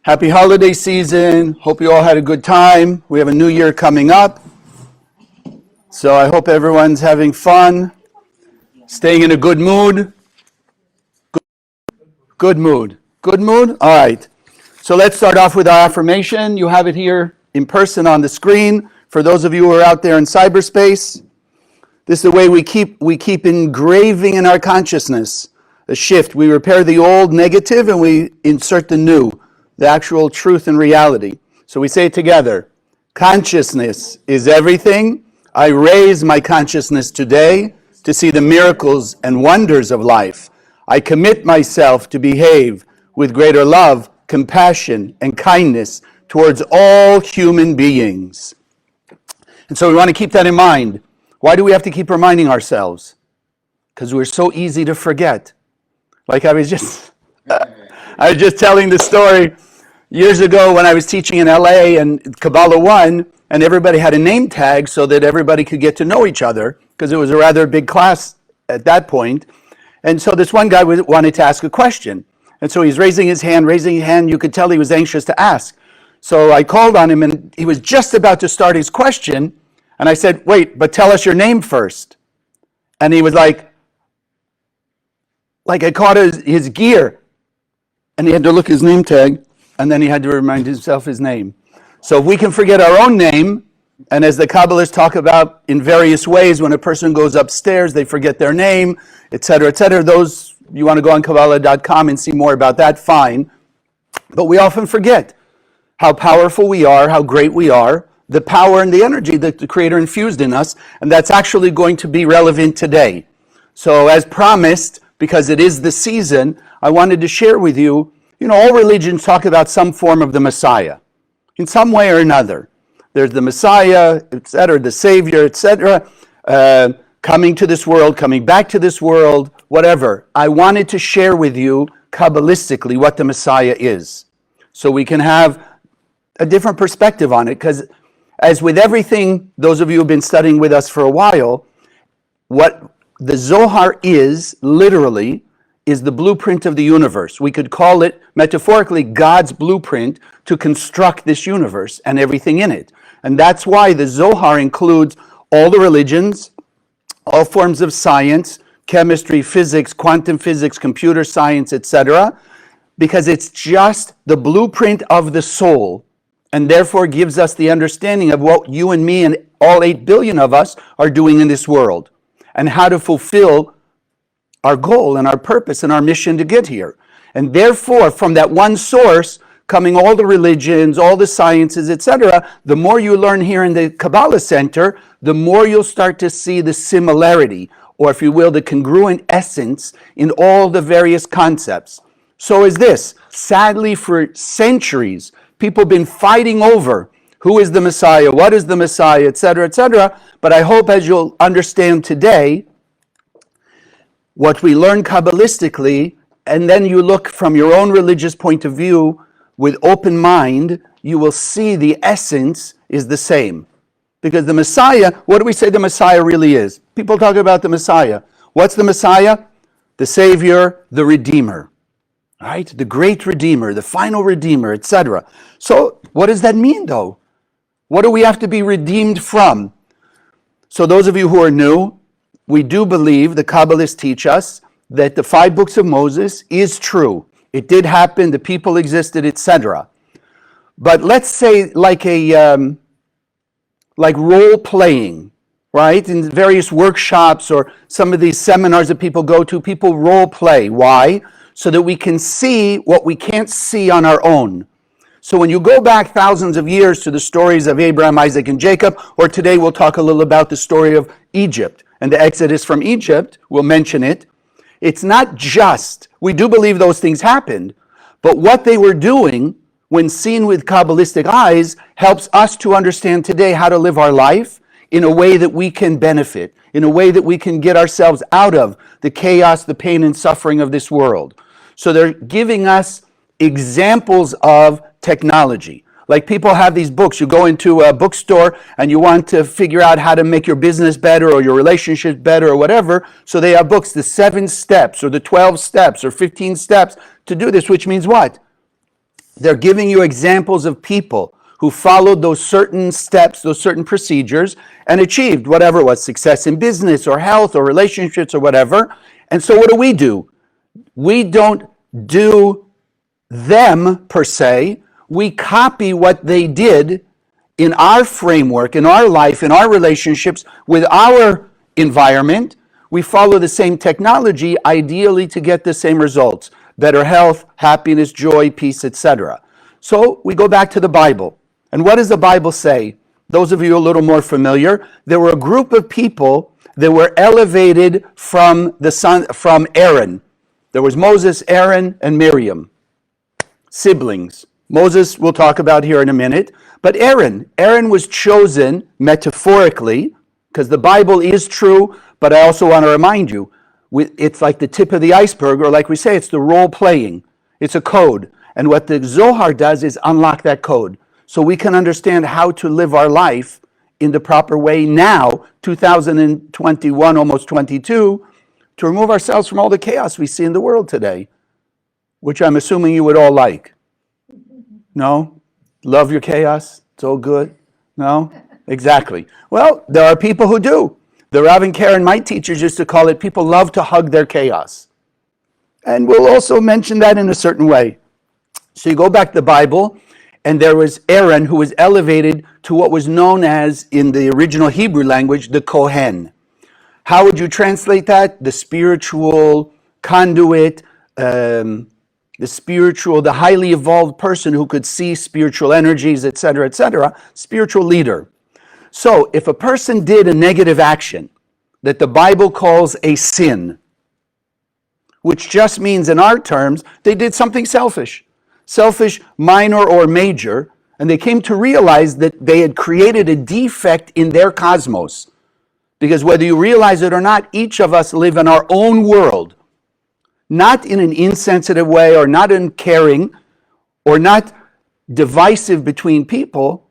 Happy holiday season. Hope you all had a good time. We have a new year coming up. So I hope everyone's having fun, staying in a good mood. Good mood. Good mood? All right. So let's start off with our affirmation. You have it here in person on the screen. For those of you who are out there in cyberspace, this is the way we keep engraving in our consciousness a shift. We repair the old negative and we insert the new, the actual truth and reality. So we say it together. Consciousness is everything. I raise my consciousness today to see the miracles and wonders of life. I commit myself to behave with greater love, compassion, and kindness towards all human beings. And so we want to keep that in mind. Why do we have to keep reminding ourselves? Because we're so easy to forget. Like I was just telling the story years ago when I was teaching in LA and Kabbalah 1, and everybody had a name tag so that everybody could get to know each other, because it was a rather big class at that point. And so this one guy wanted to ask a question. And so he's raising his hand. You could tell he was anxious to ask. So I called on him, and he was just about to start his question. And I said, wait, but tell us your name first. And he was like I caught his gear. And he had to look his name tag. And then he had to remind himself his name. So if we can forget our own name, and as the Kabbalists talk about in various ways, when a person goes upstairs, they forget their name, etc., etc. Those, you want to go on Kabbalah.com and see more about that, fine. But we often forget how powerful we are, how great we are, the power and the energy that the Creator infused in us, and that's actually going to be relevant today. So as promised, because it is the season, I wanted to share with you, all religions talk about some form of the Messiah, in some way or another. There's the Messiah, etc., the Savior, etc., coming to this world, coming back to this world, whatever. I wanted to share with you, Kabbalistically, what the Messiah is, so we can have a different perspective on it, because as with everything, those of you who have been studying with us for a while, what the Zohar is, literally, is the blueprint of the universe. We could call it, metaphorically, God's blueprint to construct this universe and everything in it. And that's why the Zohar includes all the religions, all forms of science, chemistry, physics, quantum physics, computer science, etc., because it's just the blueprint of the soul, and therefore gives us the understanding of what you and me and all 8 billion of us are doing in this world, and how to fulfill our goal and our purpose and our mission to get here. And therefore, from that one source, coming all the religions, all the sciences, etc., the more you learn here in the Kabbalah Center, the more you'll start to see the similarity, or if you will, the congruent essence in all the various concepts. So is this. Sadly, for centuries, people have been fighting over who is the Messiah, what is the Messiah, etc., etc. But I hope as you'll understand today, what we learn Kabbalistically, and then you look from your own religious point of view with open mind, you will see the essence is the same. Because the Messiah, what do we say the Messiah really is? People talk about the Messiah. What's the Messiah? The Savior, the Redeemer. Right? The great Redeemer, the final Redeemer, etc. So what does that mean though? What do we have to be redeemed from? So those of you who are new, we do believe, the Kabbalists teach us, that the 5 books of Moses is true. It did happen, the people existed, etc. But let's say like role playing, right? In various workshops or some of these seminars that people go to, people role play. Why? So that we can see what we can't see on our own. So when you go back thousands of years to the stories of Abraham, Isaac, and Jacob, or today we'll talk a little about the story of Egypt and the Exodus from Egypt, we'll mention it. It's not just, we do believe those things happened, but what they were doing when seen with Kabbalistic eyes helps us to understand today how to live our life in a way that we can benefit, in a way that we can get ourselves out of the chaos, the pain, and suffering of this world. So they're giving us examples of technology. Like people have these books. You go into a bookstore and you want to figure out how to make your business better or your relationships better or whatever. So they have books, the 7 steps or the 12 steps or 15 steps to do this, which means what? They're giving you examples of people who followed those certain steps, those certain procedures, and achieved whatever it was, success in business or health or relationships or whatever. And so what do? We don't do them per se. We copy what they did in our framework, in our life, in our relationships with our environment. We follow the same technology, ideally to get the same results: better health, happiness, joy, peace, etc. So we go back to the Bible. And what does the Bible say? Those of you a little more familiar, there were a group of people that were elevated from Aaron. There was Moses, Aaron, and Miriam, siblings. Moses we'll talk about here in a minute. But Aaron was chosen metaphorically, because the Bible is true, but I also want to remind you, it's like the tip of the iceberg, or like we say, it's the role playing. It's a code. And what the Zohar does is unlock that code, so we can understand how to live our life in the proper way now, 2021, almost 22, to remove ourselves from all the chaos we see in the world today, which I'm assuming you would all like. No? Love your chaos? It's all good? No? Exactly. Well, there are people who do. The Rav and Karen, my teachers, used to call it, people love to hug their chaos. And we'll also mention that in a certain way. So you go back to the Bible, and there was Aaron, who was elevated to what was known as, in the original Hebrew language, the Kohen. How would you translate that? The spiritual conduit, the highly evolved person who could see spiritual energies, etc., spiritual leader. So if a person did a negative action that the Bible calls a sin, which just means in our terms, they did something selfish, minor or major, and they came to realize that they had created a defect in their cosmos. Because whether you realize it or not, each of us live in our own world, not in an insensitive way, or not uncaring, or not divisive between people.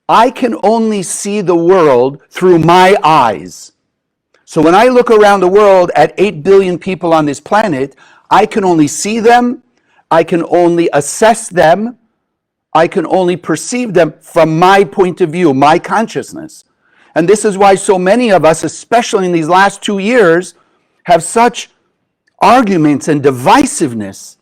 I can only see the world through my eyes. So when I look around the world at 8 billion people on this planet, I can only see them, I can only assess them, I can only perceive them from my point of view, my consciousness. And this is why so many of us, especially in these last 2 years, have such arguments and divisiveness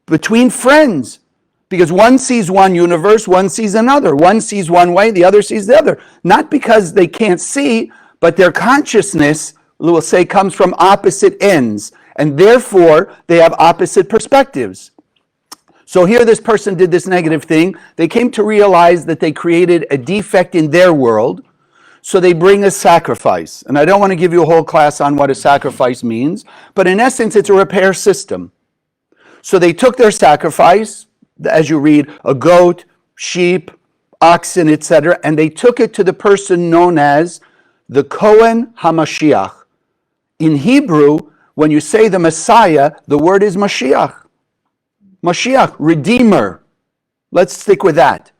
between friends. Because one sees one universe, one sees another. One sees one way, the other sees the other. Not because they can't see, but their consciousness, we'll say, comes from opposite ends. And therefore, they have opposite perspectives. So here this person did this negative thing. They came to realize that they created a defect in their world. So they bring a sacrifice. And I don't want to give you a whole class on what a sacrifice means, but in essence, it's a repair system. So they took their sacrifice, as you read, a goat, sheep, oxen, etc., and they took it to the person known as the Kohen HaMashiach. In Hebrew, when you say the Messiah, the word is Mashiach. Mashiach, Redeemer. Let's stick with that.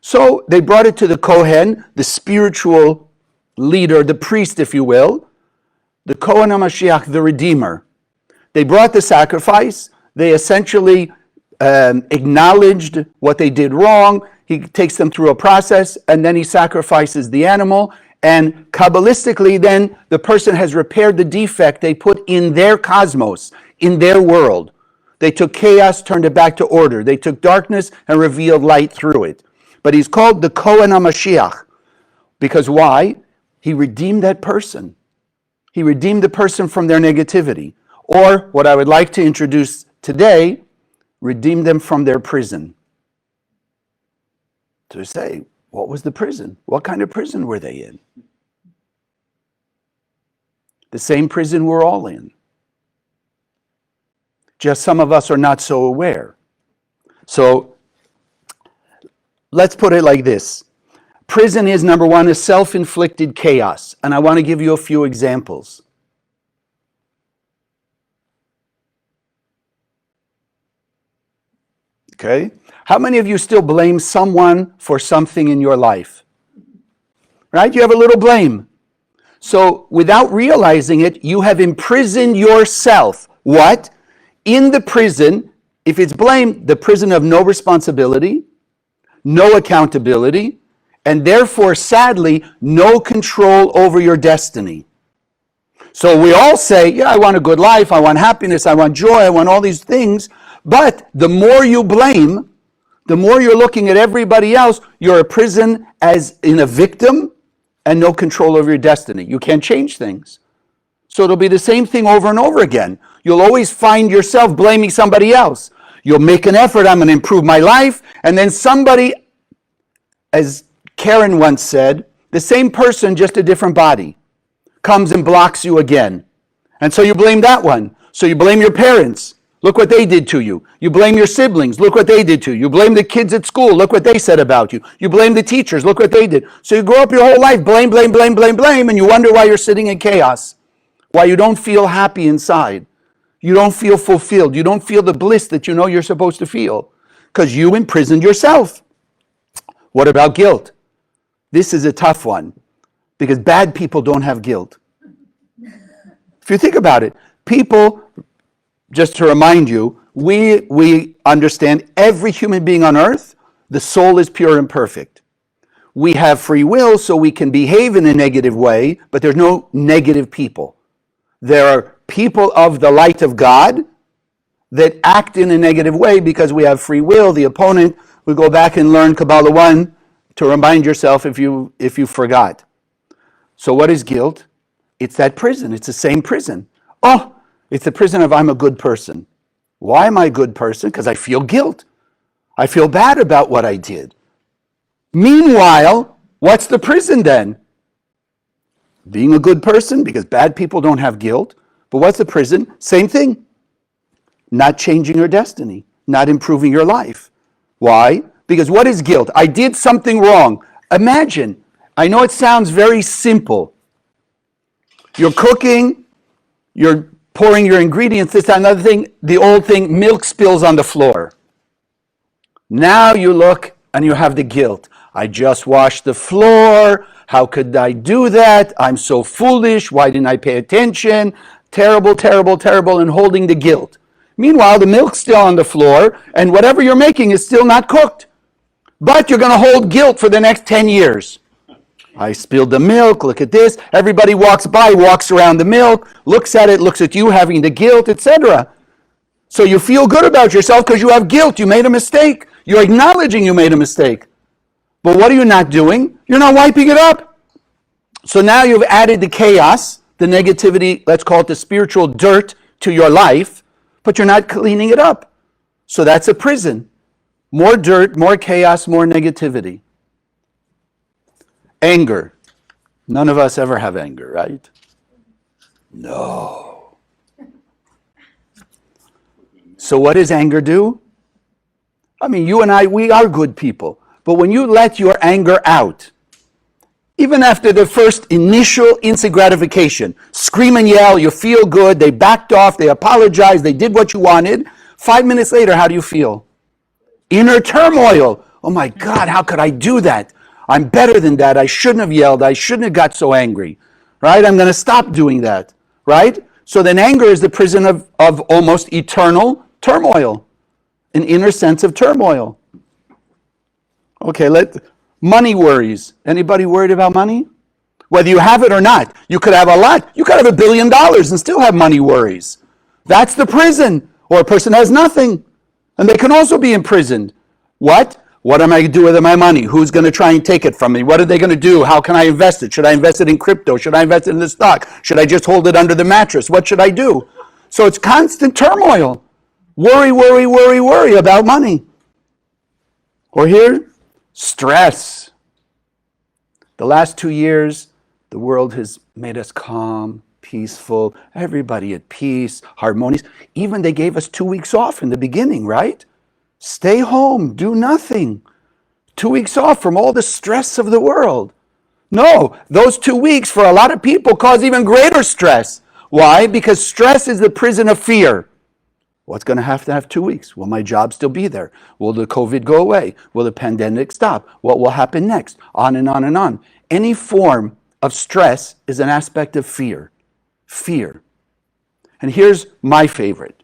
So they brought it to the Kohen, the spiritual leader, the priest, if you will, the Kohen HaMashiach, the Redeemer. They brought the sacrifice. They essentially acknowledged what they did wrong. He takes them through a process, and then he sacrifices the animal. And Kabbalistically, then, the person has repaired the defect they put in their cosmos, in their world. They took chaos, turned it back to order. They took darkness and revealed light through it. But he's called the Kohen HaMashiach. Because why? He redeemed that person. He redeemed the person from their negativity. Or, what I would like to introduce today, redeemed them from their prison. To say, what was the prison? What kind of prison were they in? The same prison we're all in. Just some of us are not so aware. So, let's put it like this. Prison is, number one, a self-inflicted chaos. And I want to give you a few examples. Okay? How many of you still blame someone for something in your life? Right? You have a little blame. So, without realizing it, you have imprisoned yourself. What? In the prison, If it's blame, the prison of no responsibility, no accountability, and therefore, sadly, no control over your destiny. So we all say, yeah, I want a good life, I want happiness, I want joy, I want all these things, but the more you blame, the more you're looking at everybody else, you're a prison as in a victim and no control over your destiny. You can't change things. So it'll be the same thing over and over again. You'll always find yourself blaming somebody else. You'll make an effort, I'm going to improve my life, and then somebody, as Karen once said, the same person, just a different body, comes and blocks you again. And so you blame that one. So you blame your parents. Look what they did to you. You blame your siblings. Look what they did to you. You blame the kids at school. Look what they said about you. You blame the teachers. Look what they did. So you grow up your whole life, blame, blame, blame, blame, blame, and you wonder why you're sitting in chaos, why you don't feel happy inside. You don't feel fulfilled. You don't feel the bliss that you know you're supposed to feel because you imprisoned yourself. What about guilt? This is a tough one because bad people don't have guilt. If you think about it, people, just to remind you, we understand every human being on earth, the soul is pure and perfect. We have free will, so we can behave in a negative way, but there's no negative people. There are people of the light of God that act in a negative way because we have free will. The opponent, we go back and learn Kabbalah 1 to remind yourself if you forgot. So what is guilt? It's that prison. It's the same prison. Oh, it's the prison of I'm a good person. Why am I a good person? Because I feel guilt. I feel bad about what I did. Meanwhile, what's the prison then? Being a good person, because bad people don't have guilt. But what's the prison? Same thing. Not changing your destiny, not improving your life. Why? Because what is guilt? I did something wrong. Imagine, I know it sounds very simple. You're cooking, you're pouring your ingredients, this, that, another thing, the old thing, milk spills on the floor. Now you look and you have the guilt. I just washed the floor. How could I do that? I'm so foolish. Why didn't I pay attention? Terrible, terrible, terrible, and holding the guilt. Meanwhile, the milk's still on the floor, and whatever you're making is still not cooked. But you're going to hold guilt for the next 10 years. I spilled the milk, look at this. Everybody walks by, walks around the milk, looks at it, looks at you having the guilt, etc. So you feel good about yourself because you have guilt. You made a mistake. You're acknowledging you made a mistake. But what are you not doing? You're not wiping it up. So now you've added the chaos, the negativity, let's call it the spiritual dirt to your life, but you're not cleaning it up. So that's a prison. More dirt, more chaos, more negativity. Anger. None of us ever have anger, right? No. So what does anger do? I mean, you and I, we are good people. But when you let your anger out, even after the first initial instant gratification, scream and yell, you feel good, they backed off, they apologized, they did what you wanted. 5 minutes later, how do you feel? Inner turmoil. Oh my God, how could I do that? I'm better than that. I shouldn't have yelled. I shouldn't have got so angry. Right? I'm going to stop doing that. Right? So then anger is the prison of almost eternal turmoil. An inner sense of turmoil. Okay, money worries. Anybody worried about money? Whether you have it or not. You could have a lot. You could have $1 billion and still have money worries. That's the prison. Or a person has nothing. And they can also be imprisoned. What? What am I going to do with my money? Who's going to try and take it from me? What are they going to do? How can I invest it? Should I invest it in crypto? Should I invest it in the stock? Should I just hold it under the mattress? What should I do? So it's constant turmoil. Worry, worry, worry, worry about money. Or here, stress. The last 2 years, the world has made us calm, peaceful, everybody at peace, harmonious. Even they gave us 2 weeks off in the beginning, right? Stay home, do nothing. 2 weeks off from all the stress of the world. No, those 2 weeks for a lot of people cause even greater stress. Why? Because stress is the prison of fear. What's going to have 2 weeks? Will my job still be there? Will the COVID go away? Will the pandemic stop? What will happen next? On and on and on. Any form of stress is an aspect of fear. Fear. And here's my favorite.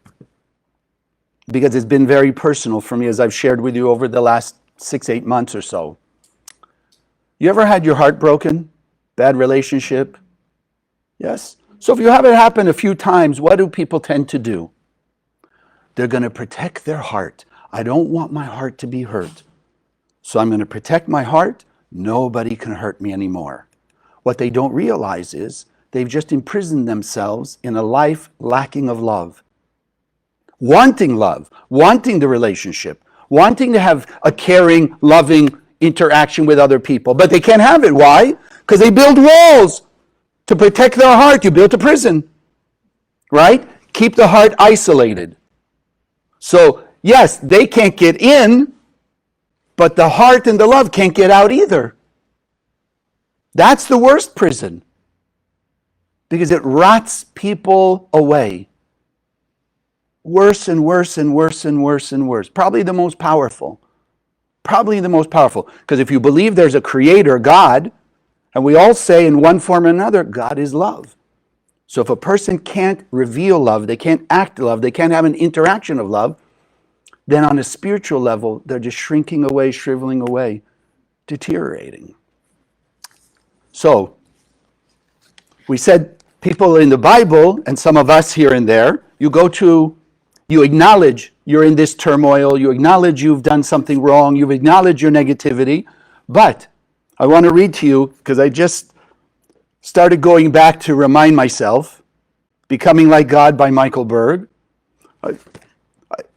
because it's been very personal for me, as I've shared with you over the last 6-8 months or so. You ever had your heart broken? Bad relationship? Yes? So if you have it happen a few times, what do people tend to do? They're going to protect their heart. I don't want my heart to be hurt. So I'm going to protect my heart. Nobody can hurt me anymore. What they don't realize is they've just imprisoned themselves in a life lacking of love. Wanting love, wanting the relationship, wanting to have a caring, loving interaction with other people. But they can't have it. Why? Because they build walls to protect their heart. You built a prison, right? Keep the heart isolated. So, yes, they can't get in, but the heart and the love can't get out either. That's the worst prison, because it rots people away. Worse and worse and worse and worse and worse. Probably the most powerful. Probably the most powerful. Because if you believe there's a creator, God, and we all say in one form or another, God is love. So if a person can't reveal love, they can't act love, they can't have an interaction of love, then on a spiritual level, they're just shrinking away, shriveling away, deteriorating. So, we said people in the Bible, and some of us here and there, you acknowledge you're in this turmoil, you acknowledge you've done something wrong, you've acknowledged your negativity, but I want to read to you, because I just started going back to remind myself, Becoming Like God by Michael Berg.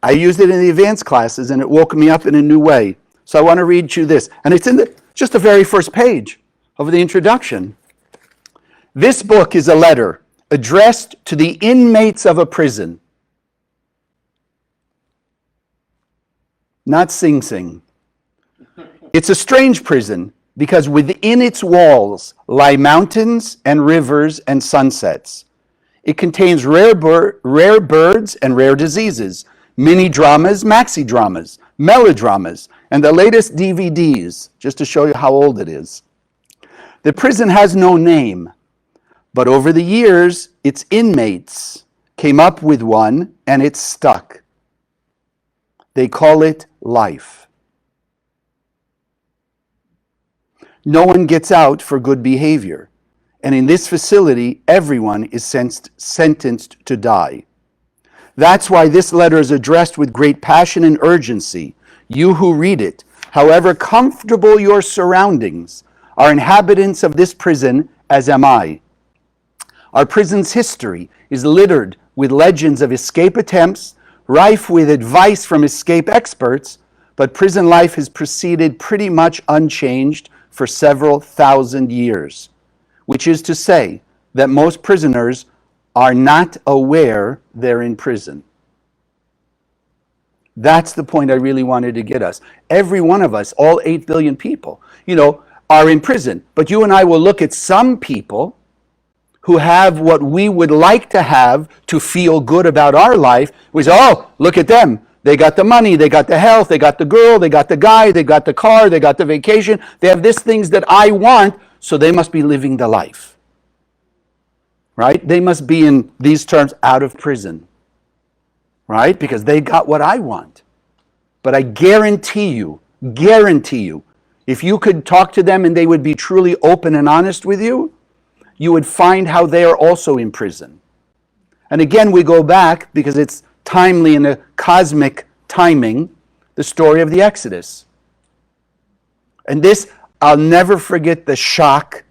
I used it in the advanced classes, and it woke me up in a new way. So I want to read you this, and it's in just the very first page of the introduction. This book is a letter addressed to the inmates of a prison. Not Sing Sing. It's a strange prison because within its walls lie mountains and rivers and sunsets. It contains rare birds and rare diseases, mini dramas, maxi dramas, melodramas, and the latest DVDs, just to show you how old it is. The prison has no name, but over the years, its inmates came up with one, and it's stuck. They call it life. No one gets out for good behavior, and in this facility, everyone is sentenced to die. That's why this letter is addressed with great passion and urgency. You who read it, however comfortable your surroundings, are inhabitants of this prison, as am I. Our prison's history is littered with legends of escape attempts, rife with advice from escape experts, but prison life has proceeded pretty much unchanged for several thousand years, which is to say that most prisoners are not aware they're in prison. That's the point I really wanted to get us. Every one of us, all 8 billion people, are in prison. But you and I will look at some people who have what we would like to have to feel good about our life. We say, oh, look at them. They got the money, they got the health, they got the girl, they got the guy, they got the car, they got the vacation. They have these things that I want, so they must be living the life. Right? They must be, in these terms, out of prison. Right? Because they got what I want. But I guarantee you, if you could talk to them and they would be truly open and honest with you, you would find how they are also in prison. And again, we go back, because it's timely in a cosmic timing, the story of the Exodus. And this, I'll never forget the shock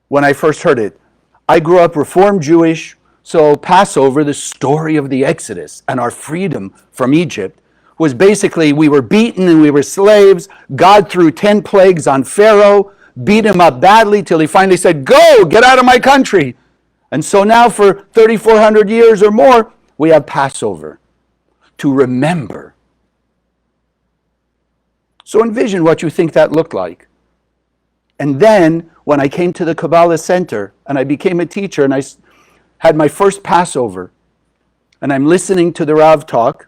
when I first heard it. I grew up Reformed Jewish, so Passover, the story of the Exodus and our freedom from Egypt, was basically we were beaten and we were slaves. God threw 10 plagues on Pharaoh, beat him up badly till he finally said, go, get out of my country. And so now for 3,400 years or more, we have Passover to remember. So envision what you think that looked like. And then when I came to the Kabbalah Center and I became a teacher and I had my first Passover, and I'm listening to the Rav talk,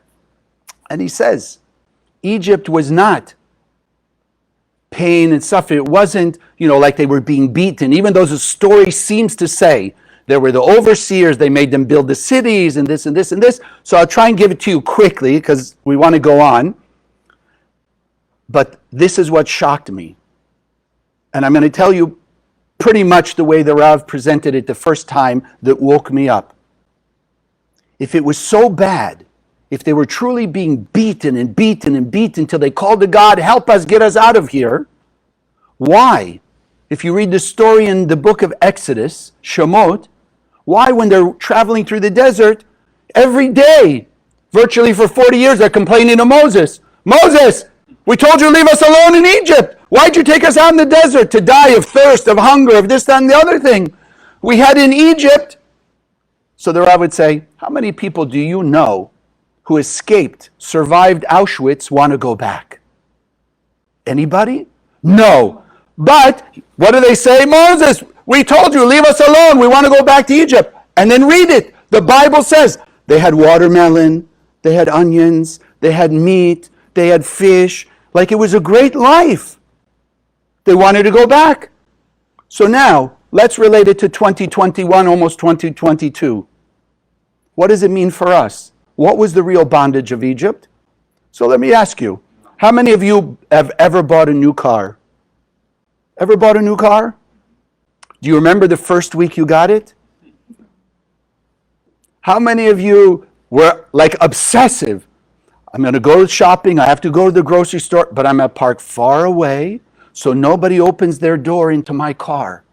and he says, Egypt was not pain and suffering. It wasn't, like they were being beaten, even though the story seems to say There were the overseers. They made them build the cities and this and this and this. So I'll try and give it to you quickly because we want to go on. But this is what shocked me. And I'm going to tell you pretty much the way the Rav presented it the first time that woke me up. If it was so bad, if they were truly being beaten and beaten and beaten till they called to God, help us, get us out of here, why? If you read the story in the book of Exodus, Shemot, why when they're traveling through the desert, every day, virtually for 40 years, they're complaining to Moses, Moses, we told you to leave us alone in Egypt. Why'd you take us out in the desert to die of thirst, of hunger, of this, that, and the other thing? We had in Egypt. So the Rav would say, how many people do you know who escaped, survived Auschwitz, want to go back? Anybody? No. But what do they say? Moses, we told you, leave us alone. We want to go back to Egypt. And then read it. The Bible says they had watermelon, they had onions, they had meat, they had fish. Like it was a great life. They wanted to go back. So now, let's relate it to 2021, almost 2022. What does it mean for us? What was the real bondage of Egypt? So let me ask you, how many of you have ever bought a new car? Ever bought a new car? Do you remember the first week you got it? How many of you were like obsessive? I'm going to go shopping, I have to go to the grocery store, but I'm at park far away, so nobody opens their door into my car.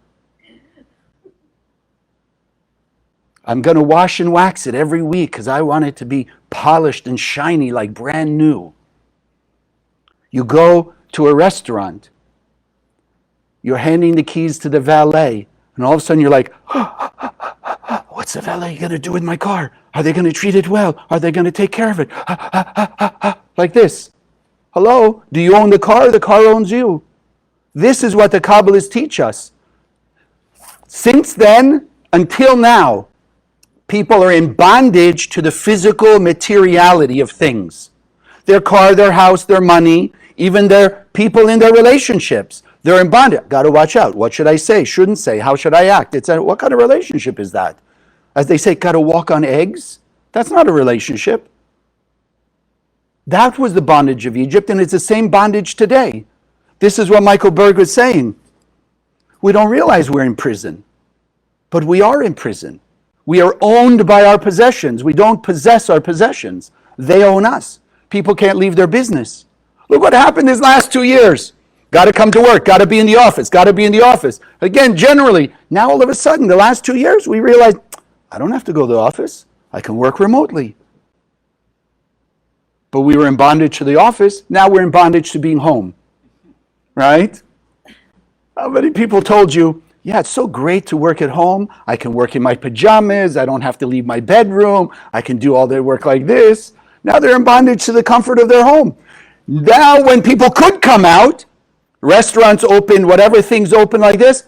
I'm going to wash and wax it every week because I want it to be polished and shiny like brand new. You go to a restaurant, you're handing the keys to the valet, and all of a sudden you're like, what's the valet going to do with my car? Are they going to treat it well? Are they going to take care of it? Like this. Hello? Do you own the car? The car owns you. This is what the Kabbalists teach us. Since then, until now, people are in bondage to the physical materiality of things. Their car, their house, their money, even their people in their relationships. They're in bondage. Got to watch out. What should I say? Shouldn't say. How should I act? What kind of relationship is that? As they say, got to walk on eggs? That's not a relationship. That was the bondage of Egypt, and it's the same bondage today. This is what Michael Berg was saying. We don't realize we're in prison, but we are in prison. We are owned by our possessions. We don't possess our possessions. They own us. People can't leave their business. Look what happened these last 2 years. Got to come to work, got to be in the office, got to be in the office. Again, generally, now all of a sudden, the last 2 years, we realize, I don't have to go to the office. I can work remotely. But we were in bondage to the office. Now we're in bondage to being home. Right? How many people told you, yeah, it's so great to work at home. I can work in my pajamas. I don't have to leave my bedroom. I can do all their work like this. Now they're in bondage to the comfort of their home. Now when people could come out, restaurants open, whatever things open like this,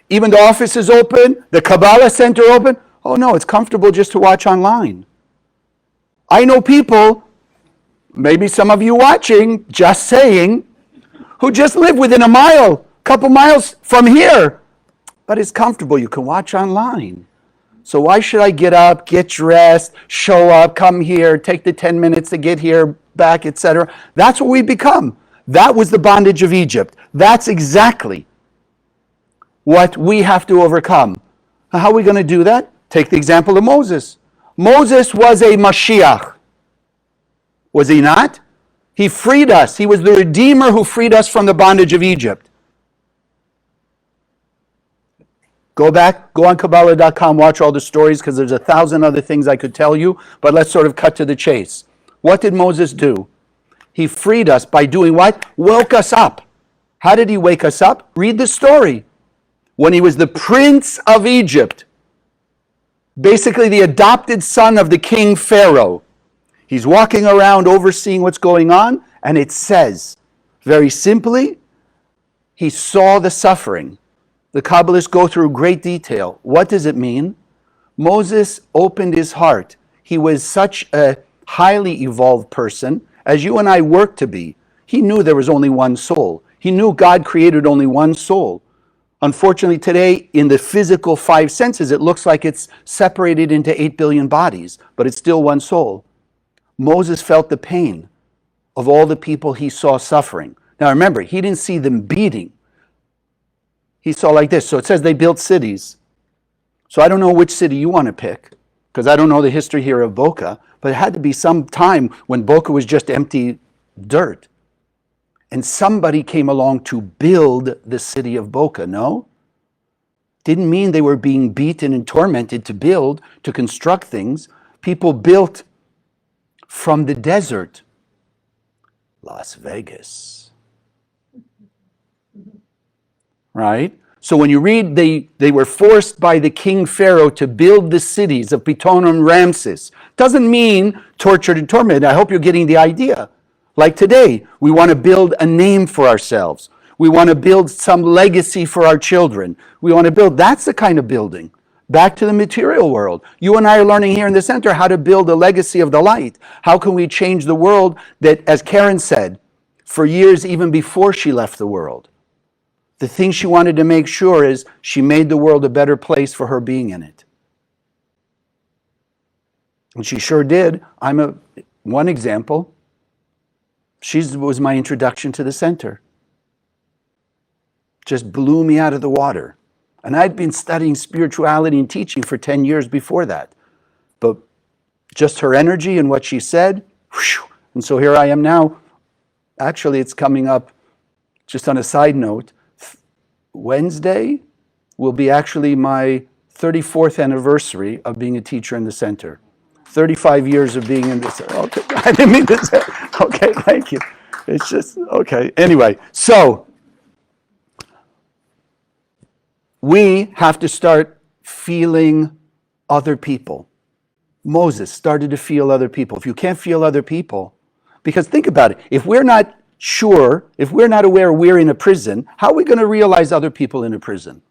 even the office is open, the Kabbalah Center open. Oh no, it's comfortable just to watch online. I know people, maybe some of you watching, just saying, who just live within a couple miles from here. But it's comfortable, you can watch online. So why should I get up, get dressed, show up, come here, take the 10 minutes to get here, back, etc. That's what we become. That was the bondage of Egypt. That's exactly what we have to overcome. How are we going to do that? Take the example of Moses. Moses was a Mashiach. Was he not? He freed us. He was the Redeemer who freed us from the bondage of Egypt. Go back, go on Kabbalah.com, watch all the stories because there's 1,000 other things I could tell you, but let's sort of cut to the chase. What did Moses do? He freed us by doing what? Woke us up. How did he wake us up? Read the story. When he was the prince of Egypt, basically the adopted son of the king Pharaoh, he's walking around overseeing what's going on, and it says, very simply, he saw the suffering. The Kabbalists go through great detail. What does it mean? Moses opened his heart. He was such a highly evolved person, as you and I work to be. He knew there was only one soul. He knew God created only one soul. Unfortunately, today, in the physical five senses, it looks like it's separated into 8 billion bodies, but it's still one soul. Moses felt the pain of all the people he saw suffering. Now remember, he didn't see them beating. He saw like this. So it says they built cities. So I don't know which city you want to pick, because I don't know the history here of Boca, but it had to be some time when Boca was just empty dirt. And somebody came along to build the city of Boca, no? Didn't mean they were being beaten and tormented to build, to construct things. People built from the desert. Las Vegas. Right? So when you read they were forced by the king Pharaoh to build the cities of Piton and Ramses, doesn't mean tortured and tormented. I hope you're getting the idea. Like today, we want to build a name for ourselves. We want to build some legacy for our children. We want to build, that's the kind of building. Back to the material world. You and I are learning here in the center how to build a legacy of the light. How can we change the world that, as Karen said, for years even before she left the world, the thing she wanted to make sure is she made the world a better place for her being in it. And she sure did. I'm one example. She was my introduction to the center. Just blew me out of the water. And I'd been studying spirituality and teaching for 10 years before that. But just her energy and what she said, whew, and so here I am now. Actually, it's coming up, just on a side note, Wednesday will be actually my 34th anniversary of being a teacher in the center. 35 years of being in this. Okay, I didn't mean to say. Okay, thank you. It's just, okay. Anyway, so we have to start feeling other people. Moses started to feel other people. If you can't feel other people, because think about it, if we're not sure, if we're not aware we're in a prison, how are we going to realize other people in a prison?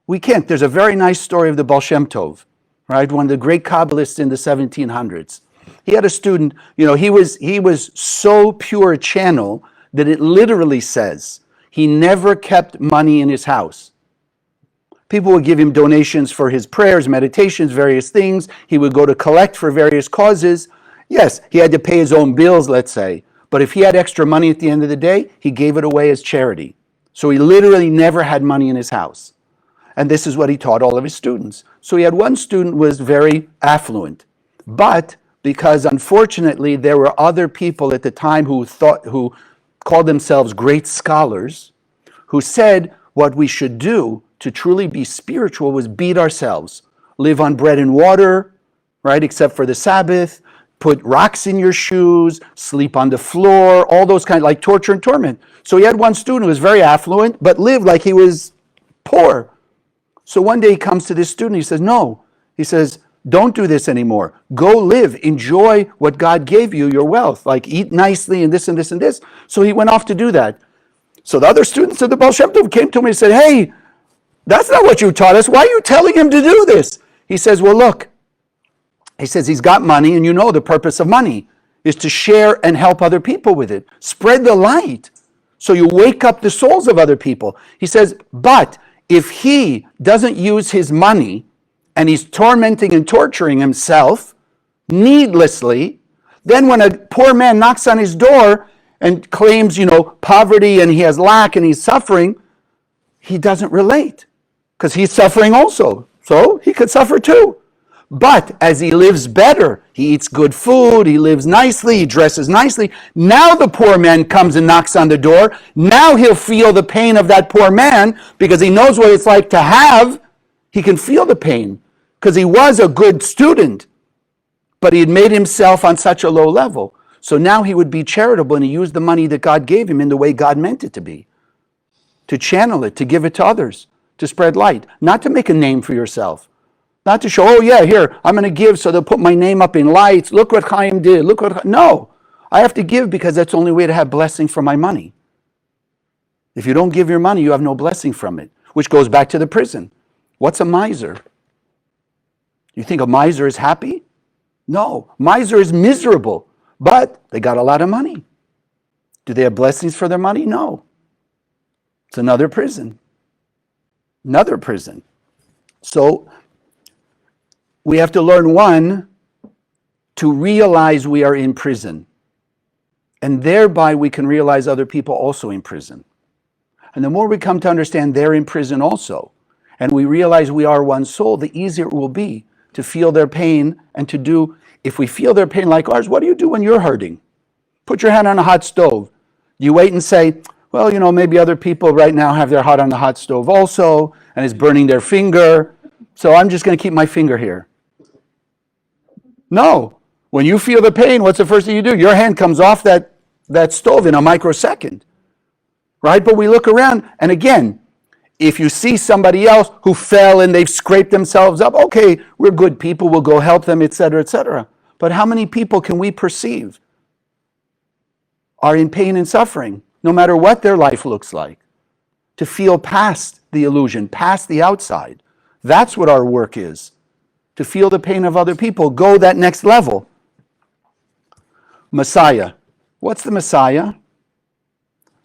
We can't. There's a very nice story of the Baal Shem Tov, right? One of the great Kabbalists in the 1700s. He had a student, he was so pure a channel that it literally says he never kept money in his house. People would give him donations for his prayers, meditations, various things. He would go to collect for various causes. Yes, he had to pay his own bills, let's say. But if he had extra money at the end of the day, he gave it away as charity. So he literally never had money in his house. And this is what he taught all of his students. So he had one student who was very affluent. But because unfortunately there were other people at the time who called themselves great scholars, who said what we should do to truly be spiritual was beat ourselves, live on bread and water, right, except for the Sabbath, put rocks in your shoes, sleep on the floor, all those kinds, like torture and torment. So he had one student who was very affluent, but lived like he was poor. So one day he comes to this student, he says, no. He says, don't do this anymore. Go live, enjoy what God gave you, your wealth, like eat nicely and this and this and this. So he went off to do that. So the other students of the Baal Shem Tov came to him and said, hey, that's not what you taught us. Why are you telling him to do this? He says, well, look. He says he's got money, and the purpose of money is to share and help other people with it. Spread the light so you wake up the souls of other people. He says, but if he doesn't use his money and he's tormenting and torturing himself needlessly, then when a poor man knocks on his door and claims, poverty and he has lack and he's suffering, he doesn't relate because he's suffering also. So he could suffer too. But as he lives better, he eats good food, he lives nicely, he dresses nicely. Now the poor man comes and knocks on the door. Now he'll feel the pain of that poor man because he knows what it's like to have. He can feel the pain because he was a good student, but he had made himself on such a low level. So now he would be charitable and he used the money that God gave him in the way God meant it to be, to channel it, to give it to others, to spread light, not to make a name for yourself. Not to show, oh yeah, here, I'm going to give so they'll put my name up in lights. Look what Chaim did. No, I have to give because that's the only way to have blessing from my money. If you don't give your money, you have no blessing from it, which goes back to the prison. What's a miser? You think a miser is happy? No, miser is miserable, but they got a lot of money. Do they have blessings for their money? No. It's another prison. Another prison. So we have to learn, one, to realize we are in prison. And thereby we can realize other people also in prison. And the more we come to understand they're in prison also, and we realize we are one soul, the easier it will be to feel their pain and to do, if we feel their pain like ours, what do you do when you're hurting? Put your hand on a hot stove. You wait and say, well, maybe other people right now have their heart on the hot stove also, and it's burning their finger, so I'm just going to keep my finger here. No. When you feel the pain, what's the first thing you do? Your hand comes off that stove in a microsecond, right? But we look around, and again, if you see somebody else who fell and they've scraped themselves up, okay, we're good people, we'll go help them, etc., etc. But how many people can we perceive are in pain and suffering, no matter what their life looks like? To feel past the illusion, past the outside. That's what our work is. To feel the pain of other people, go that next level. Messiah. What's the Messiah?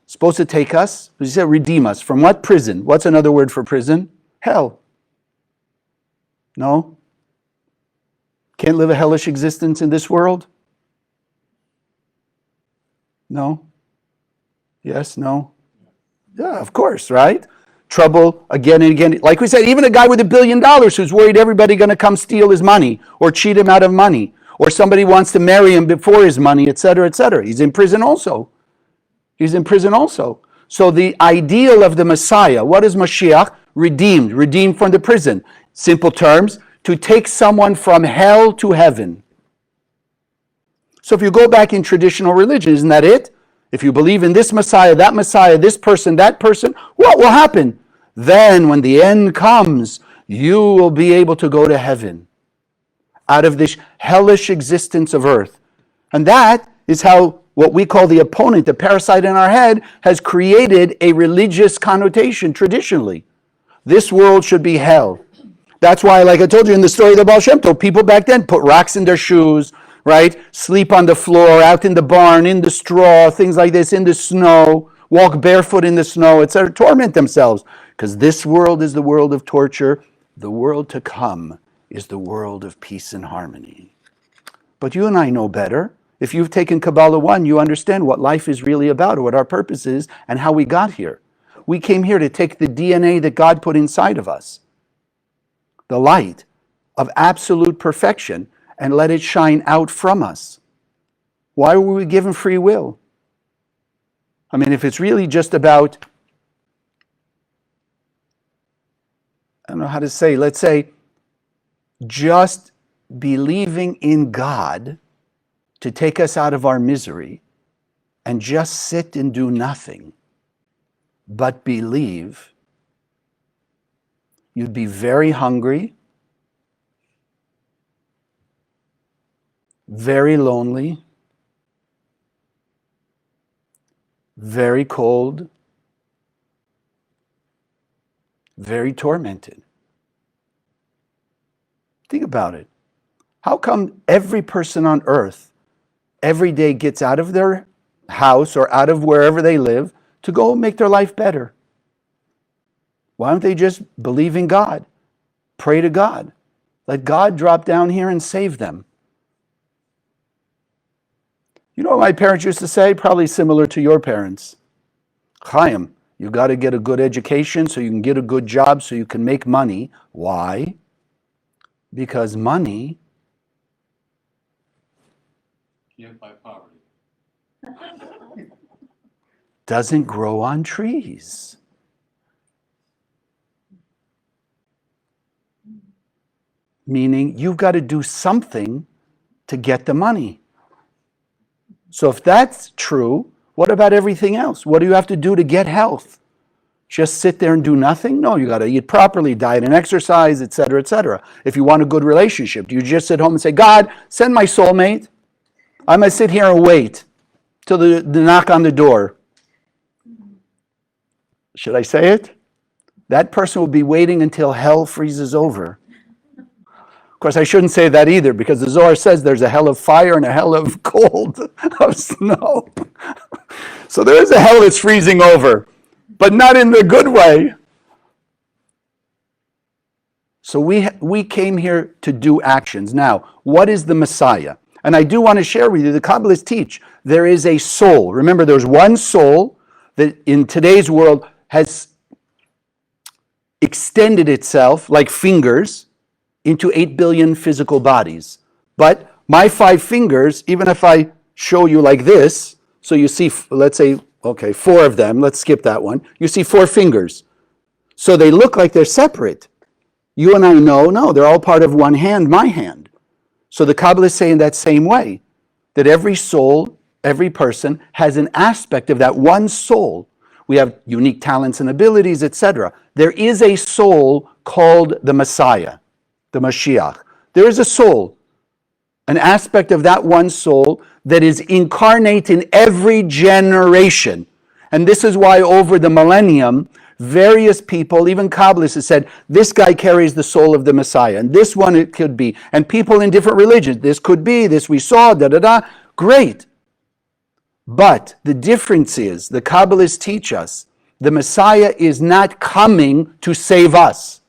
Supposed to take us, he said, redeem us. From what prison? What's another word for prison? Hell. No? Can't live a hellish existence in this world? No? Yes, no? Yeah, of course, right? Trouble again and again. Like we said, even a guy with $1 billion who's worried everybody going to come steal his money or cheat him out of money, or somebody wants to marry him before his money, etc., etc. He's in prison also. He's in prison also. So the ideal of the Messiah, what is Mashiach? Redeemed from the prison. Simple terms, to take someone from hell to heaven. So if you go back in traditional religion, isn't that it? If you believe in this Messiah, this person, that person, what will happen? Then when the end comes, you will be able to go to heaven out of this hellish existence of earth. And that is how what we call the opponent, the parasite in our head, has created a religious connotation traditionally. This world should be hell. That's why, like I told you in the story of the Baal Shem Tov, people back then put rocks in their shoes, right? Sleep on the floor, out in the barn, in the straw, things like this, in the snow, walk barefoot in the snow, etc., torment themselves. Because this world is the world of torture. The world to come is the world of peace and harmony. But you and I know better. If you've taken Kabbalah 1, you understand what life is really about, or what our purpose is, and how we got here. We came here to take the DNA that God put inside of us, the light of absolute perfection, and let it shine out from us. Why were we given free will? I mean, if it's really just about, I don't know how to say, let's say, just believing in God to take us out of our misery, and just sit and do nothing but believe, you'd be very hungry, very lonely, very cold, very tormented. Think about it. How come every person on earth every day gets out of their house or out of wherever they live to go make their life better? Why don't they just believe in God? Pray to God. Let God drop down here and save them. You know what my parents used to say? Probably similar to your parents. Chaim, you got to get a good education so you can get a good job so you can make money. Why? Because money can't buy poverty. Doesn't grow on trees. Meaning you've got to do something to get the money. So if that's true, what about everything else? What do you have to do to get health? Just sit there and do nothing? No, you got to eat properly, diet and exercise, etc., etc. If you want a good relationship, do you just sit home and say, God, send my soulmate? I'm going to sit here and wait till the knock on the door. Should I say it? That person will be waiting until hell freezes over. Of course, I shouldn't say that either, because the Zohar says there's a hell of fire and a hell of cold, of snow. So there is a hell that's freezing over. but not in the good way. So we came here to do actions. Now, what is the Messiah? And I do want to share with you, the Kabbalists teach there is a soul. Remember, there's one soul that in today's world has extended itself like fingers into 8 billion physical bodies. But my 5 fingers, even if I show you like this, so you see, let's say, okay, 4 of them, let's skip that one. You see 4 fingers. So they look like they're separate. You and I know, no, they're all part of one hand, my hand. So the Kabbalists say in that same way, that every soul, every person has an aspect of that one soul. We have unique talents and abilities, etc. There is a soul called the Messiah, the Mashiach. There is a soul, an aspect of that one soul that is incarnate in every generation. And this is why over the millennium, various people, even Kabbalists, have said, this guy carries the soul of the Messiah, and this one it could be. And people in different religions, this could be, this we saw, da-da-da. Great. But the difference is, the Kabbalists teach us, the Messiah is not coming to save us.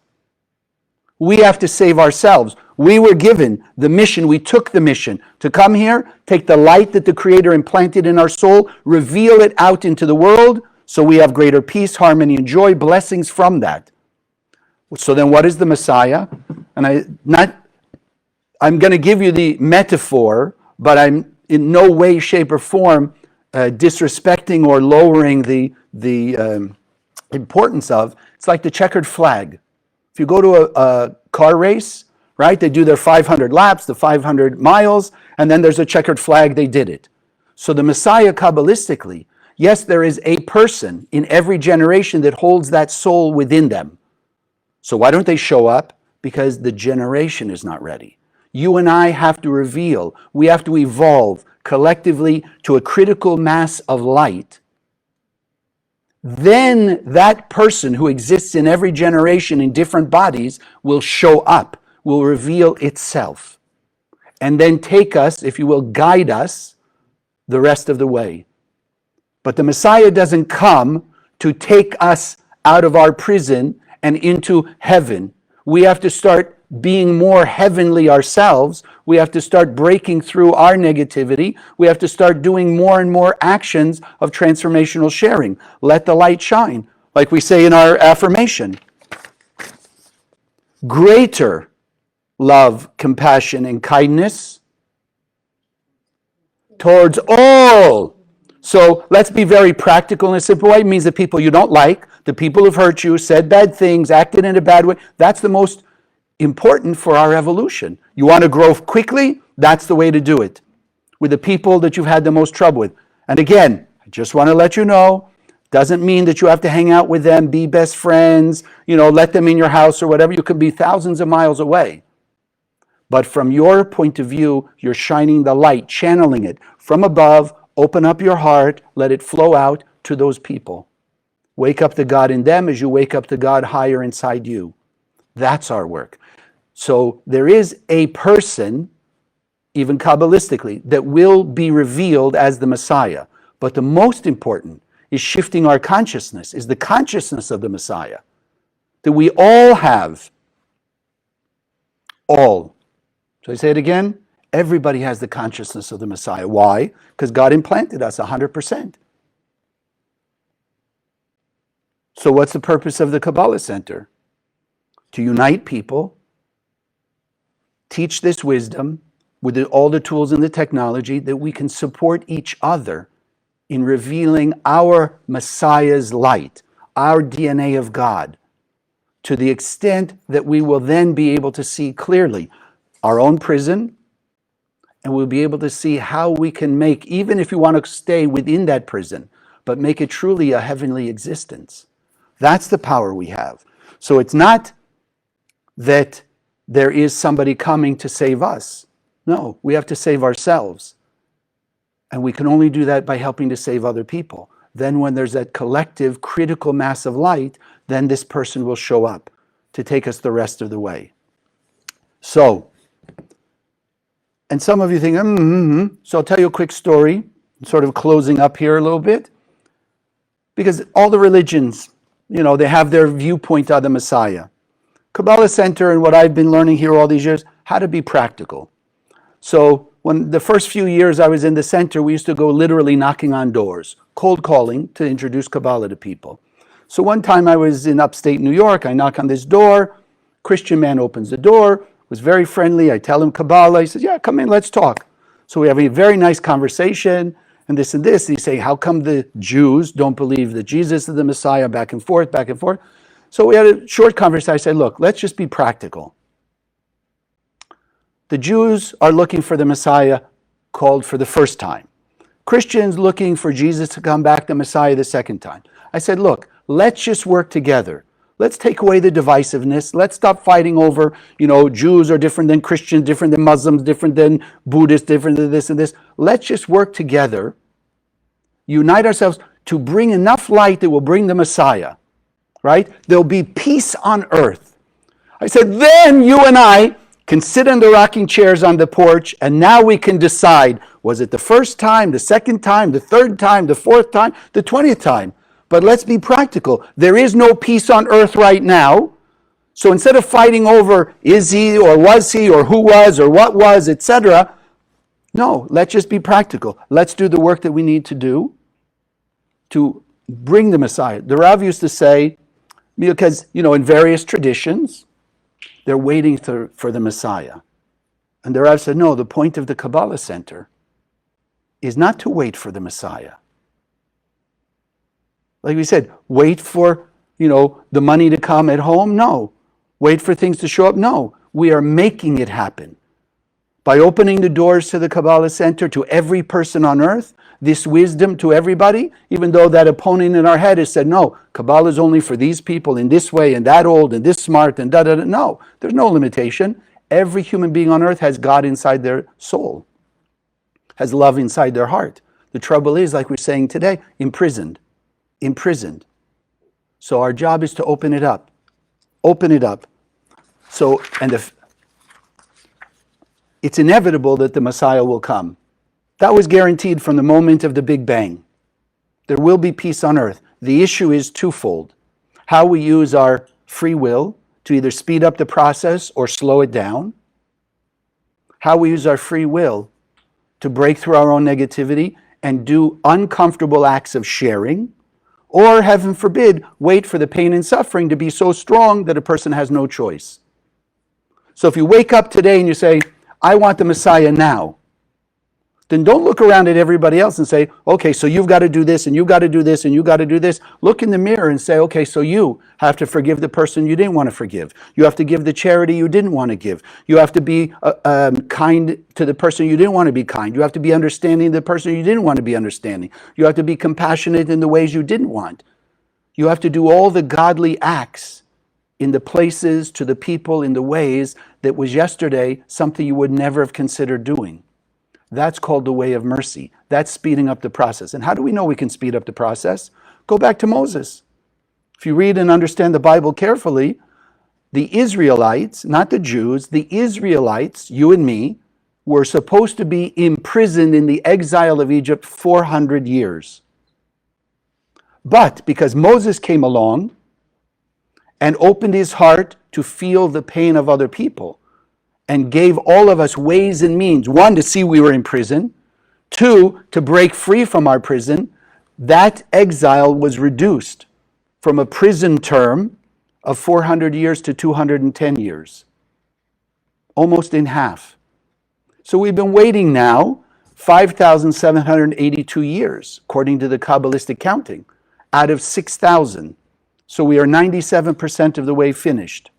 We have to save ourselves. We were given the mission, we took the mission to come here, take the light that the Creator implanted in our soul, reveal it out into the world, so we have greater peace, harmony, and joy, blessings from that. So then what is the Messiah? And I'm going to give you the metaphor, but I'm in no way, shape, or form disrespecting or lowering the importance of. It's like the checkered flag. If you go to a car race, right, they do their 500 laps, the 500 miles, and then there's a checkered flag, they did it. So the Messiah, Kabbalistically, yes, there is a person in every generation that holds that soul within them. So why don't they show up? Because the generation is not ready. You and I have to reveal, we have to evolve collectively to a critical mass of light. Then that person who exists in every generation in different bodies will show up, will reveal itself, and then take us, if you will, guide us the rest of the way. But the Messiah doesn't come to take us out of our prison and into heaven. We have to start being more heavenly ourselves. We have to start breaking through our negativity. We have to start doing more and more actions of transformational sharing. Let the light shine, like we say in our affirmation. Greater love, compassion, and kindness towards all. So let's be very practical in a simple way. It means the people you don't like, the people who've hurt you, said bad things, acted in a bad way. That's the most important for our evolution. You want to grow quickly? That's the way to do it. With the people that you've had the most trouble with. And again, I just want to let you know, doesn't mean that you have to hang out with them, be best friends, let them in your house or whatever. You could be thousands of miles away. But from your point of view, you're shining the light, channeling it from above. Open up your heart, let it flow out to those people. Wake up the God in them as you wake up the God higher inside you. That's our work. So there is a person, even Kabbalistically, that will be revealed as the Messiah. But the most important is shifting our consciousness, is the consciousness of the Messiah. That we all have. All. So I say it again. Everybody has the consciousness of the Messiah. Why? Because God implanted us 100%. So what's the purpose of the Kabbalah Center? To unite people, teach this wisdom with all the tools and the technology that we can support each other in revealing our Messiah's light, our DNA of God, to the extent that we will then be able to see clearly our own prison, and we'll be able to see how we can make, even if you want to stay within that prison, but make it truly a heavenly existence. That's the power we have. So it's not that there is somebody coming to save us. No, we have to save ourselves. And we can only do that by helping to save other people. Then when there's that collective critical mass of light, then this person will show up to take us the rest of the way. So, and some of you think, So I'll tell you a quick story, sort of closing up here a little bit. Because all the religions, they have their viewpoint on the Messiah. Kabbalah Center and what I've been learning here all these years, how to be practical. So when the first few years I was in the center, we used to go literally knocking on doors, cold calling to introduce Kabbalah to people. So one time I was in upstate New York, I knock on this door, Christian man opens the door, was very friendly, I tell him Kabbalah, he says, yeah, come in, let's talk. So we have a very nice conversation, and this and this, and he's saying, how come the Jews don't believe that Jesus is the Messiah, back and forth, back and forth. So we had a short conversation, I said, look, let's just be practical. The Jews are looking for the Messiah called for the first time. Christians looking for Jesus to come back, the Messiah, the second time. I said, look, let's just work together. Let's take away the divisiveness. Let's stop fighting over, Jews are different than Christians, different than Muslims, different than Buddhists, different than this and this. Let's just work together, unite ourselves to bring enough light that will bring the Messiah, right? There'll be peace on earth. I said, then you and I can sit in the rocking chairs on the porch, and now we can decide, was it the first time, the second time, the third time, the fourth time, the 20th time? But let's be practical. There is no peace on earth right now. So instead of fighting over is he or was he or who was or what was, etc., no, let's just be practical. Let's do the work that we need to do to bring the Messiah. The Rav used to say, because, in various traditions, they're waiting for the Messiah. And the Rav said, no, the point of the Kabbalah Center is not to wait for the Messiah. Like we said, wait for, the money to come at home? No. Wait for things to show up? No. We are making it happen. By opening the doors to the Kabbalah Center to every person on earth, this wisdom to everybody, even though that opponent in our head has said, no, Kabbalah is only for these people in this way and that old and this smart and da-da-da. No, there's no limitation. Every human being on earth has God inside their soul, has love inside their heart. The trouble is, like we're saying today, imprisoned. So our job is to open it up. So, it's inevitable that the Messiah will come. That was guaranteed from the moment of the Big Bang. There will be peace on earth. The issue is twofold. How we use our free will to either speed up the process or slow it down. How we use our free will to break through our own negativity and do uncomfortable acts of sharing, or, heaven forbid, wait for the pain and suffering to be so strong that a person has no choice. So if you wake up today and you say, I want the Messiah now, then don't look around at everybody else and say, okay, so you've got to do this, and you've got to do this, and you've got to do this. Look in the mirror and say, okay, so you have to forgive the person you didn't want to forgive. You have to give the charity you didn't want to give. You have to be kind to the person you didn't want to be kind. You have to be understanding to the person you didn't want to be understanding. You have to be compassionate in the ways you didn't want. You have to do all the godly acts in the places, to the people, in the ways that was yesterday something you would never have considered doing. That's called the way of mercy. That's speeding up the process. And how do we know we can speed up the process? Go back to Moses. If you read and understand the Bible carefully, the Israelites, not the Jews, the Israelites, you and me, were supposed to be imprisoned in the exile of Egypt 400 years. But because Moses came along and opened his heart to feel the pain of other people, and gave all of us ways and means, one, to see we were in prison, two, to break free from our prison, that exile was reduced from a prison term of 400 years to 210 years, almost in half. So we've been waiting now 5,782 years, according to the Kabbalistic counting, out of 6,000. So we are 97% of the way finished.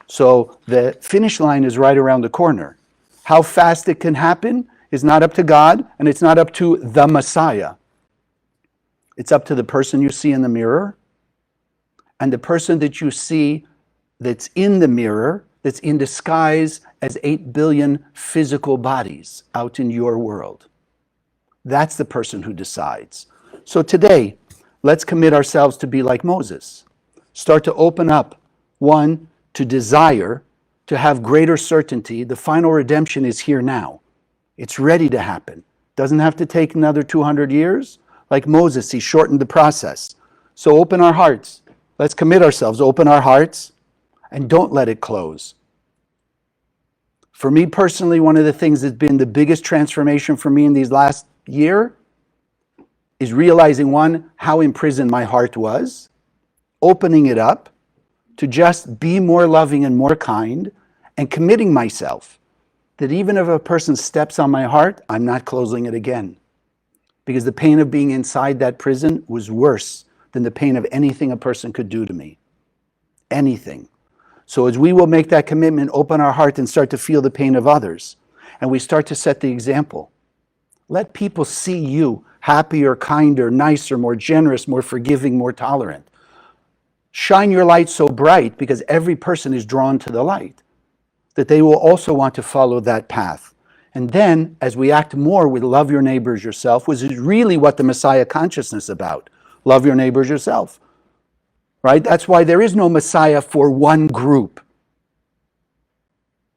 So the finish line is right around the corner. How fast it can happen is not up to God, and it's not up to the Messiah. It's up to the person you see in the mirror, and the person that you see that's in the mirror, that's in disguise as 8 billion physical bodies out in your world. That's the person who decides. So today, let's commit ourselves to be like Moses. Start to open up, one, to desire, to have greater certainty. The final redemption is here now. It's ready to happen. Doesn't have to take another 200 years. Like Moses, he shortened the process. So open our hearts. Let's commit ourselves. Open our hearts and don't let it close. For me personally, one of the things that's been the biggest transformation for me in these last year is realizing, one, how imprisoned my heart was, opening it up to just be more loving and more kind, and committing myself that even if a person steps on my heart, I'm not closing it again. Because the pain of being inside that prison was worse than the pain of anything a person could do to me. Anything. So as we will make that commitment, open our heart and start to feel the pain of others, and we start to set the example. Let people see you happier, kinder, nicer, more generous, more forgiving, more tolerant. Shine your light so bright because every person is drawn to the light, that they will also want to follow that path. And then, as we act more with love your neighbor as yourself, which is really what the Messiah consciousness is about. Love your neighbor as yourself. Right? That's why there is no Messiah for one group.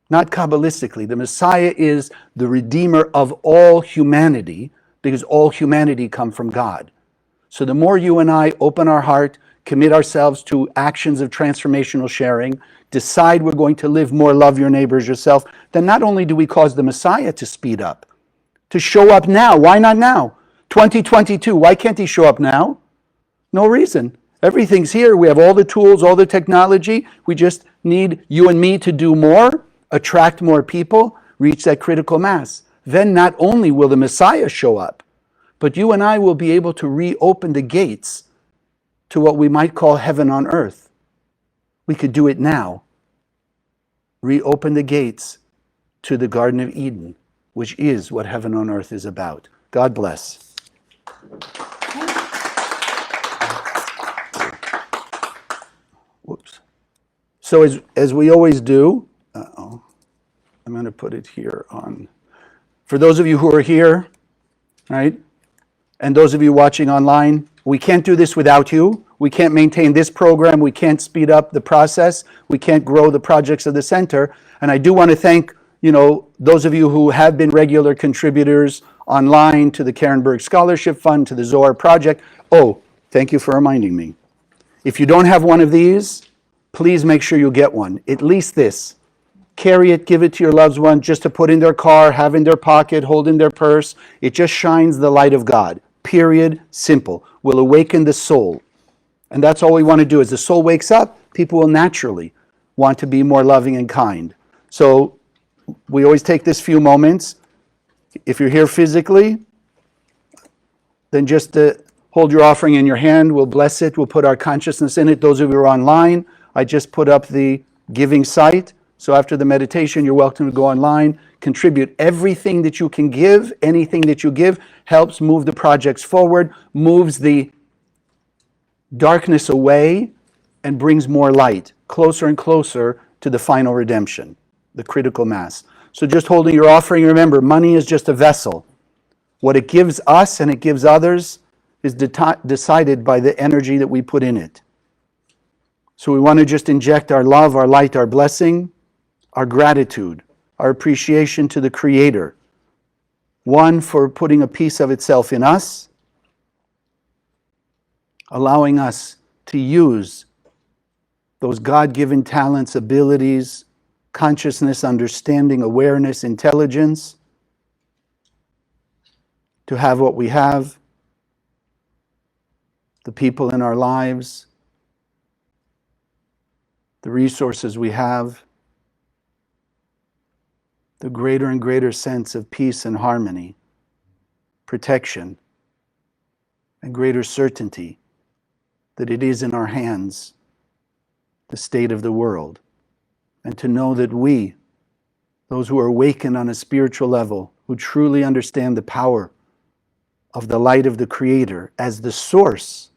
Not Kabbalistically. The Messiah is the Redeemer of all humanity because all humanity come from God. So the more you and I open our heart, commit ourselves to actions of transformational sharing, decide we're going to live more love your neighbor as yourself, then not only do we cause the Messiah to speed up, to show up now. Why not now? 2022, why can't he show up now? No reason. Everything's here. We have all the tools, all the technology. We just need you and me to do more, attract more people, reach that critical mass. Then not only will the Messiah show up, but you and I will be able to reopen the gates to what we might call heaven on earth. We could do it now. Reopen the gates to the Garden of Eden, which is what heaven on earth is about. God bless. Whoops. So as we always do, I'm going to put it here on. For those of you who are here, right, and those of you watching online, we can't do this without you. We can't maintain this program. We can't speed up the process. We can't grow the projects of the center. And I do want to thank, those of you who have been regular contributors online to the Karenberg Scholarship Fund, to the Zohar Project. Oh, thank you for reminding me. If you don't have one of these, please make sure you get one. At least this. Carry it, give it to your loved one, just to put in their car, have in their pocket, hold in their purse. It just shines the light of God. Period. Simple. Will awaken the soul. And that's all we want to do. As the soul wakes up, people will naturally want to be more loving and kind. So we always take this few moments. If you're here physically, then just hold your offering in your hand. We'll bless it. We'll put our consciousness in it. Those of you who are online, I just put up the giving site. So after the meditation, you're welcome to go online, contribute. Everything that you can give, anything that you give, helps move the projects forward, moves the darkness away, and brings more light, closer and closer to the final redemption, the critical mass. So just holding your offering, remember, money is just a vessel. What it gives us and it gives others is decided by the energy that we put in it. So we want to just inject our love, our light, our blessing, our gratitude, our appreciation to the Creator. One, for putting a piece of itself in us, allowing us to use those God-given talents, abilities, consciousness, understanding, awareness, intelligence, to have what we have, the people in our lives, the resources we have, the greater and greater sense of peace and harmony, protection, and greater certainty that it is in our hands, the state of the world, and to know that we, those who are awakened on a spiritual level, who truly understand the power of the light of the Creator as the source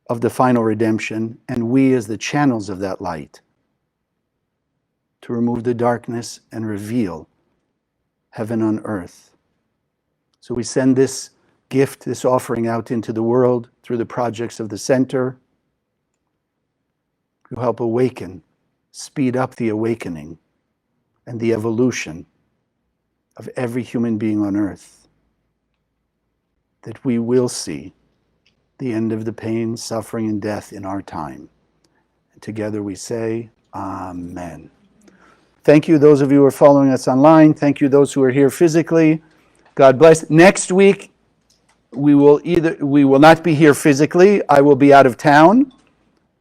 of the final redemption, and we as the channels of that light, to remove the darkness and reveal heaven on earth. So we send this gift, this offering out into the world through the projects of the center to help awaken, speed up the awakening and the evolution of every human being on earth, that we will see the end of the pain, suffering, and death in our time. And together we say, Amen. Thank you, those of you who are following us online. Thank you, those who are here physically. God bless. Next week, we will not be here physically. I will be out of town.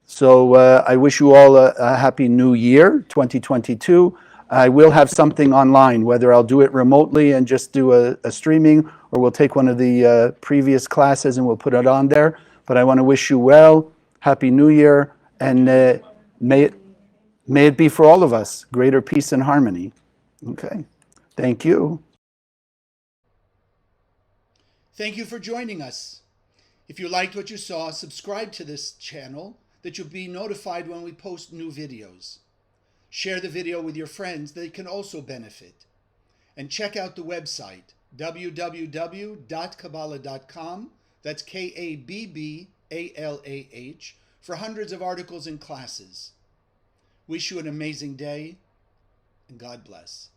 So I wish you all a happy new year, 2022. I will have something online, whether I'll do it remotely and just do a streaming, or we'll take one of the previous classes and we'll put it on there. But I want to wish you well, happy new year, and may it be for all of us greater peace and harmony. Okay, thank you. Thank you for joining us. If you liked what you saw, subscribe to this channel that you'll be notified when we post new videos. Share the video with your friends, they can also benefit. And check out the website, www.kabbalah.com, that's Kabbalah, for hundreds of articles and classes. Wish you an amazing day, and God bless.